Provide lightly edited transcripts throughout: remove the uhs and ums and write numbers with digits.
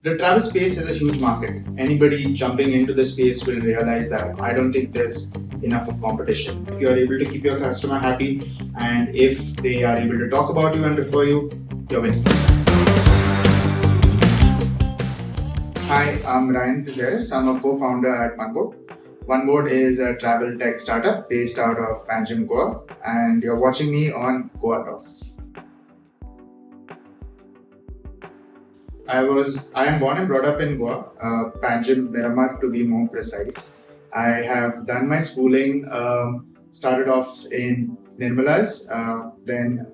The travel space is a huge market. Anybody jumping into the space will realize that I don't think there's enough of competition. If you are able to keep your customer happy and if they are able to talk about you and refer you, you're winning. Hi, I'm Ryan Prazeres. I'm a co-founder at OneBoard. OneBoard is a travel tech startup based out of Panjim, Goa, and you're watching me on GoaTalks. I am born and brought up in Goa, Panjim, Miramar to be more precise. I have done my schooling, started off in Nirmala's, then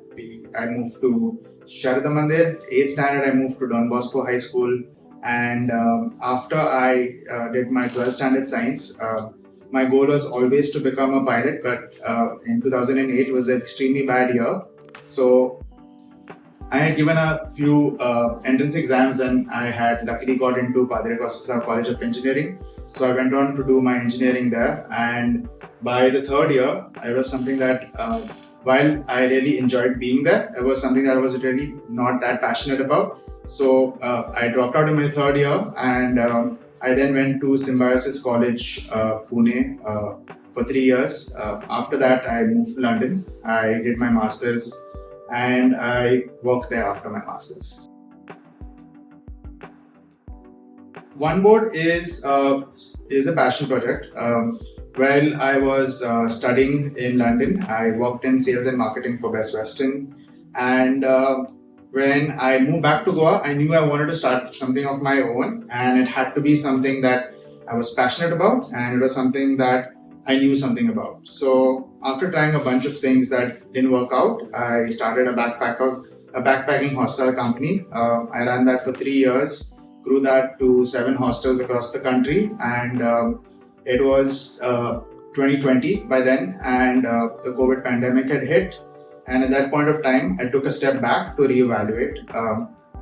I moved to Sharada Mandir, 8th standard I moved to Don Bosco High School, and after I did my 12th standard science, my goal was always to become a pilot, but in 2008 was an extremely bad year. So I had given a few entrance exams and I had luckily got into Padre Costa College of Engineering. So I went on to do my engineering there, and by the third year, it was something that while I really enjoyed being there, it was something that I was really not that passionate about. So I dropped out in my third year, and I then went to Symbiosis College, Pune, for 3 years. After that, I moved to London. I did my master's and I worked there after my master's. OneBoard is a passion project. While I was studying in London, I worked in sales and marketing for Best Western, and when I moved back to Goa, I knew I wanted to start something of my own, and it had to be something that I was passionate about, and it was something that I knew something about. So after trying a bunch of things that didn't work out, I started a backpacking hostel company. I ran that for 3 years, grew that to 7 hostels across the country, and it was 2020 by then, and the COVID pandemic had hit. And at that point of time, I took a step back to reevaluate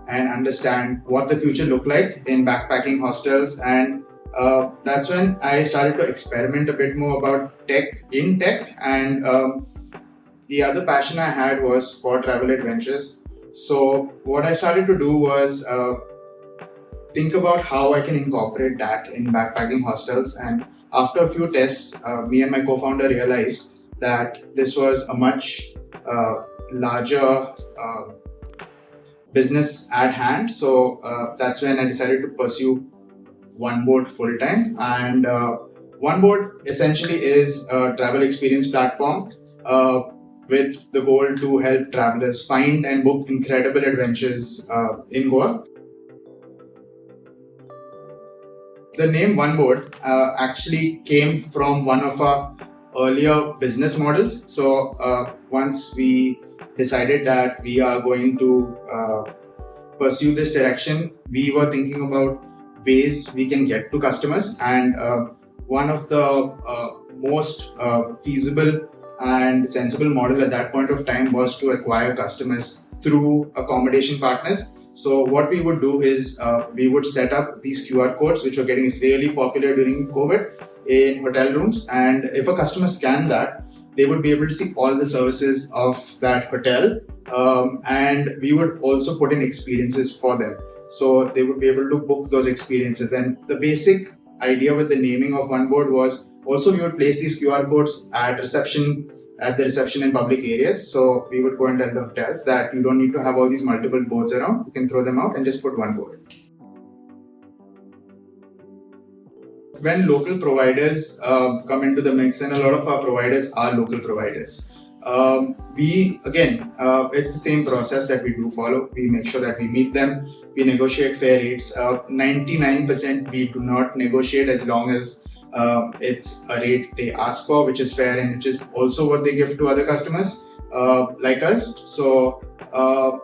and understand what the future looked like in backpacking hostels. And that's when I started to experiment a bit more about tech, and the other passion I had was for travel adventures. So what I started to do was think about how I can incorporate that in backpacking hostels. And after a few tests, me and my co-founder realized that this was a much larger business at hand. So that's when I decided to pursue OneBoard full time. And OneBoard essentially is a travel experience platform with the goal to help travelers find and book incredible adventures in Goa. The name OneBoard actually came from one of our earlier business models. So once we decided that we are going to pursue this direction, we were thinking about ways we can get to customers, and one of the most feasible and sensible model at that point of time was to acquire customers through accommodation partners. So what we would do is we would set up these QR codes, which were getting really popular during COVID, in hotel rooms, and if a customer scanned that, they would be able to see all the services of that hotel, and we would also put in experiences for them. So they would be able to book those experiences. And the basic idea with the naming of OneBoard was also we would place these QR codes at the reception in public areas. So we would go and tell the hotels that you don't need to have all these multiple boards around. You can throw them out and just put OneBoard. When local providers come into the mix, and a lot of our providers are local providers, it's the same process that we do follow. We make sure that we meet them, we negotiate fair rates. 99% we do not negotiate as long as it's a rate they ask for, which is fair and which is also what they give to other customers like us. So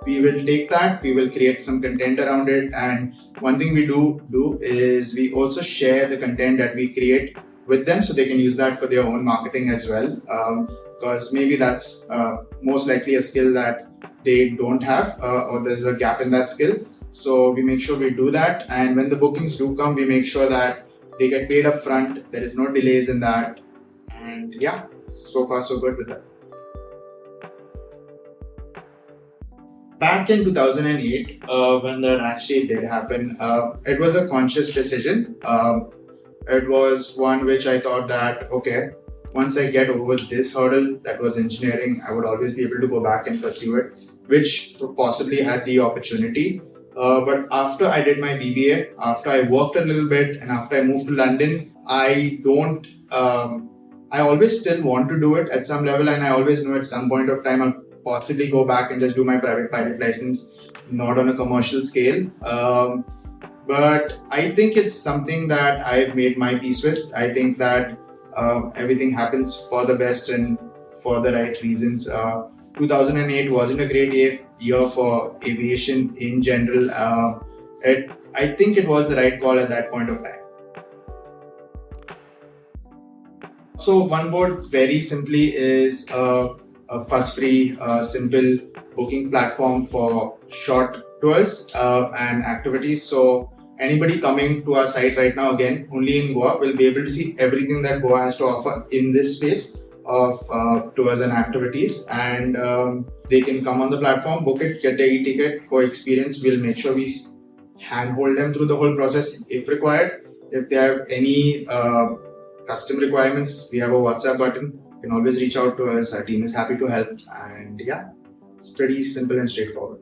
we will take that, we will create some content around it, and one thing we do is we also share the content that we create with them so they can use that for their own marketing as well, because maybe that's most likely a skill that they don't have, or there's a gap in that skill. So we make sure we do that, and when the bookings do come, we make sure that they get paid up front, there is no delays in that, and yeah, so far so good with that. Back in 2008, when that actually did happen, it was a conscious decision. It was one which I thought that, okay, once I get over this hurdle that was engineering, I would always be able to go back and pursue it, which possibly had the opportunity. But after I did my BBA, after I worked a little bit, and after I moved to London, I don't. I always still want to do it at some level, and I always know at some point of time I'll possibly go back and just do my private pilot license, not on a commercial scale. But I think it's something that I've made my peace with. I think that everything happens for the best and for the right reasons. 2008 wasn't a great year for aviation in general. I think it was the right call at that point of time. So OneBoard very simply is a fuss-free, simple booking platform for short tours and activities. So anybody coming to our site right now, again, only in Goa, will be able to see everything that Goa has to offer in this space of tours and activities. And they can come on the platform, book it, get their e-ticket, go experience. We'll make sure we handhold them through the whole process if required. If they have any custom requirements, we have a WhatsApp button. You can always reach out to us. Our team is happy to help. And yeah, it's pretty simple and straightforward.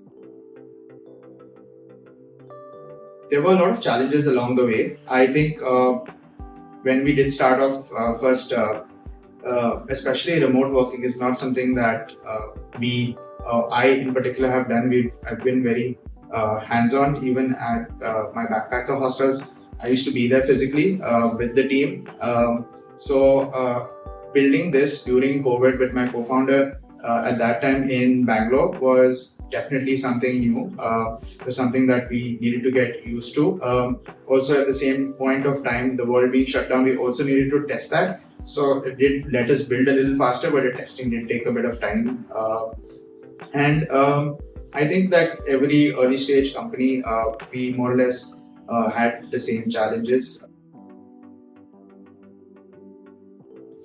There were a lot of challenges along the way. I think when we did start off, first, especially remote working is not something that I in particular have done. I've been very hands-on. Even at my backpacker hostels, I used to be there physically with the team. So building this during COVID with my co-founder at that time in Bangalore was definitely something new. It was something that we needed to get used to. Also, at the same point of time, the world being shut down, we also needed to test that. So it did let us build a little faster, but the testing did take a bit of time. And I think that every early stage company, we more or less had the same challenges.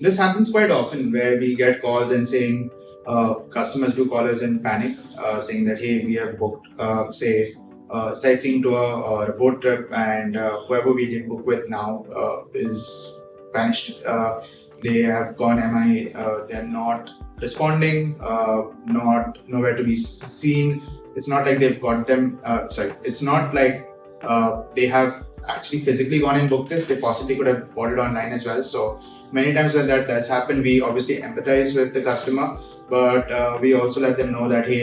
This happens quite often where we get calls and saying, customers do call us in panic, saying that, hey, we have booked, say, sightseeing tour or a boat trip, and whoever we did book with now is vanished. They have gone MIA, they're not responding, not nowhere to be seen. It's not like they've got them, it's not like they have actually physically gone and booked this. They possibly could have bought it online as well. So many times when that does happen, we obviously empathize with the customer, but we also let them know that, hey,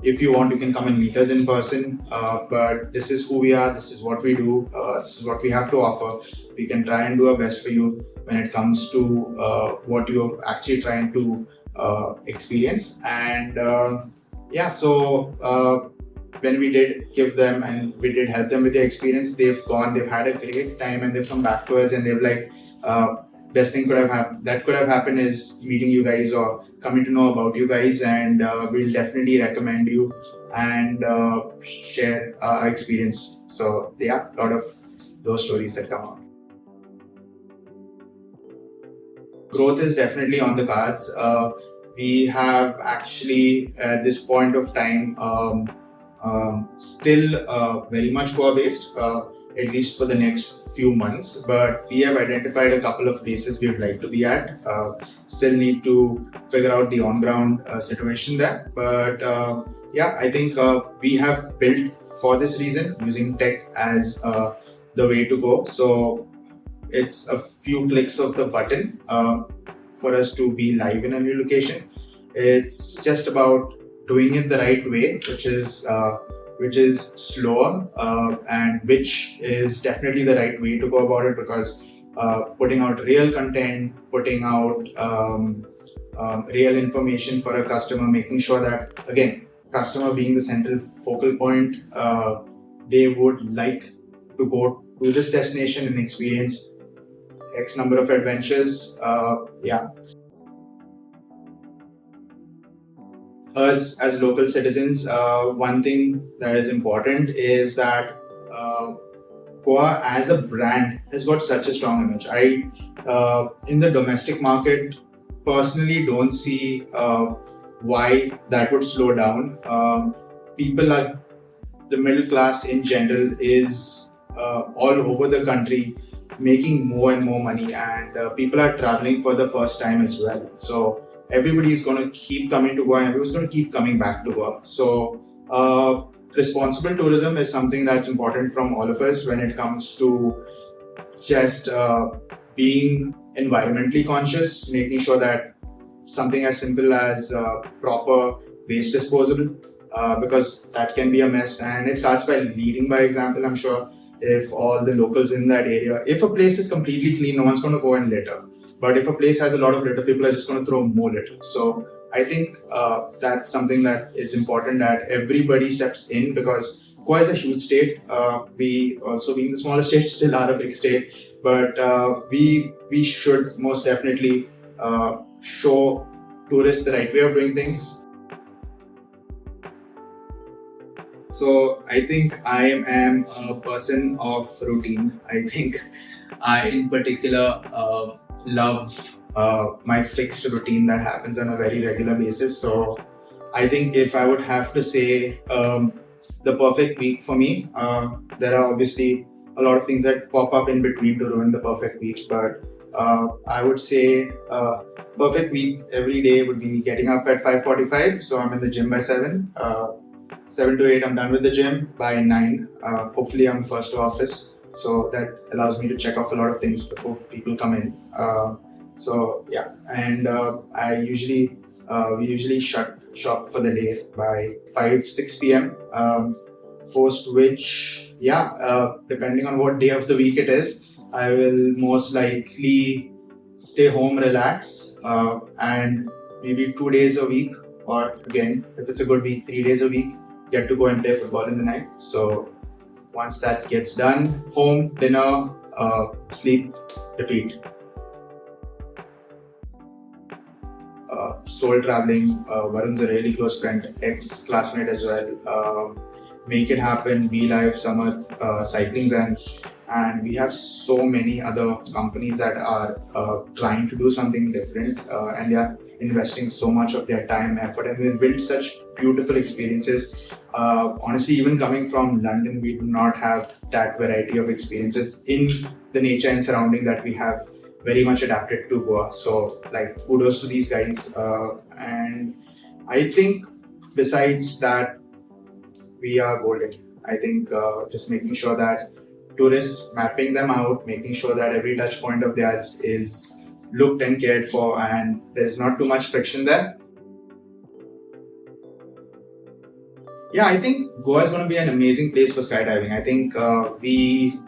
if you want, you can come and meet us in person, but this is who we are, this is what we do, this is what we have to offer. We can try and do our best for you when it comes to what you're actually trying to experience. And when we did give them and we did help them with their experience, they've had a great time, and they've come back to us and they've best thing could have happened is meeting you guys or coming to know about you guys, and we'll definitely recommend you and share our experience. So yeah, a lot of those stories that come out. Growth is definitely on the cards. We have actually at this point of time still very much Goa-based, at least for the next few months, but we have identified a couple of places we would like to be at. Still need to figure out the on-ground situation there, but I think we have built for this reason, using tech as the way to go. So it's a few clicks of the button for us to be live in a new location. It's just about doing it the right way, which is slower and which is definitely the right way to go about it, because putting out real content, putting out real information for a customer, making sure that, again, customer being the central focal point, they would like to go to this destination and experience X number of adventures. Us as local citizens, one thing that is important is that Goa as a brand has got such a strong image. In the domestic market, personally don't see why that would slow down. People are The middle class in general is all over the country making more and more money, and people are traveling for the first time as well. So everybody is going to keep coming to Goa, and everyone's going to keep coming back to Goa. So responsible tourism is something that's important from all of us when it comes to just being environmentally conscious, making sure that something as simple as proper waste disposal, because that can be a mess, and it starts by leading by example. I'm sure if all the locals in that area, if a place is completely clean, no one's going to go and litter. But if a place has a lot of litter, people are just going to throw more litter. So I think that's something that is important, that everybody steps in, because Goa is a huge state. We also, being the smallest state, still are a big state, but we should most definitely show tourists the right way of doing things. So I think I am a person of routine. I think I in particular love my fixed routine that happens on a very regular basis. So I think if I would have to say the perfect week for me, there are obviously a lot of things that pop up in between to ruin the perfect week. But I would say perfect week every day would be getting up at 5:45. So I'm in the gym by 7. 7 to 8, I'm done with the gym. By 9, hopefully I'm first to office. So that allows me to check off a lot of things before people come in. So yeah, and we usually shut shop for the day by 5-6 p.m. Post which, depending on what day of the week it is, I will most likely stay home, relax, and maybe 2 days a week, or again, if it's a good week, 3 days a week, get to go and play football in the night. So once that gets done, home, dinner, sleep, repeat. Soul traveling, Varun's a really close friend, ex-classmate as well. Make It Happen, Be Live, Summer, Cycling Zens, and we have so many other companies that are trying to do something different, and they are investing so much of their time, effort, and they build such beautiful experiences. Honestly, even coming from London, we do not have that variety of experiences in the nature and surrounding that we have very much adapted to Goa. So like, kudos to these guys. And I think besides that, we are golden. I think just making sure that tourists, mapping them out, making sure that every touch point of theirs is looked and cared for, and there's not too much friction there. Yeah, I think Goa is going to be an amazing place for skydiving. I think we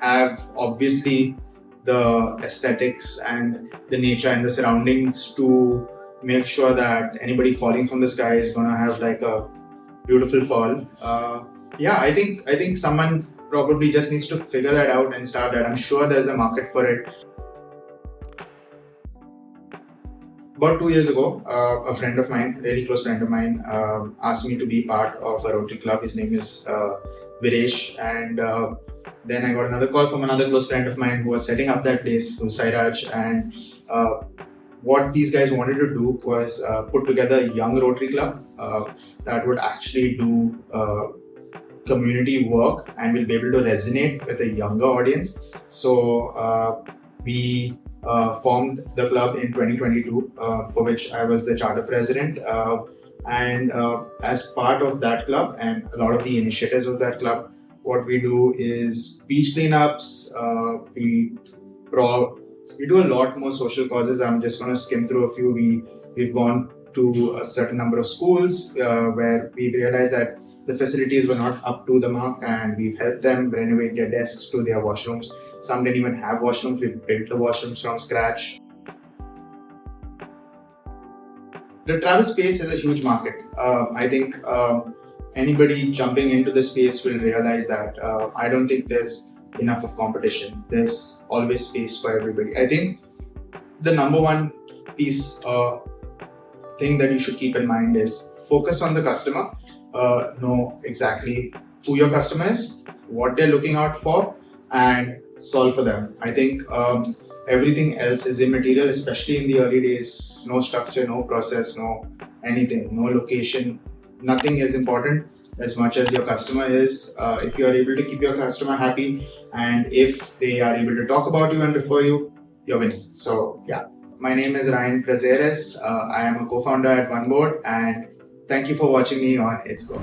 have obviously the aesthetics and the nature and the surroundings to make sure that anybody falling from the sky is going to have like a beautiful fall. I think someone probably just needs to figure that out and start that. I'm sure there's a market for it. About 2 years ago, a friend of mine, really close friend of mine, asked me to be part of a Rotary Club. His name is Viresh, and then I got another call from another close friend of mine who was setting up that place, who's Sairaj, and what these guys wanted to do was put together a young Rotary Club that would actually do community work and will be able to resonate with a younger audience. So we formed the club in 2022, for which I was the charter president. And as part of that club and a lot of the initiatives of that club, what we do is beach cleanups. We do a lot more social causes. I'm just going to skim through a few. We've gone to a certain number of schools where we realized that the facilities were not up to the mark, and we've helped them renovate their desks to their washrooms. Some didn't even have washrooms. We built the washrooms from scratch. The travel space is a huge market. I think anybody jumping into the space will realize that I don't think there's enough of competition. There's always space for everybody. I think the number one piece thing that you should keep in mind is focus on the customer. Know exactly who your customer is, what they're looking out for, and solve for them. I think Everything else is immaterial, especially in the early days. No structure, no process, no anything, no location. Nothing is important as much as your customer is. If you are able to keep your customer happy, and if they are able to talk about you and refer you, you're winning. So yeah, my name is Ryan Prazeres. I am a co-founder at OneBoard, and thank you for watching me on It's Go.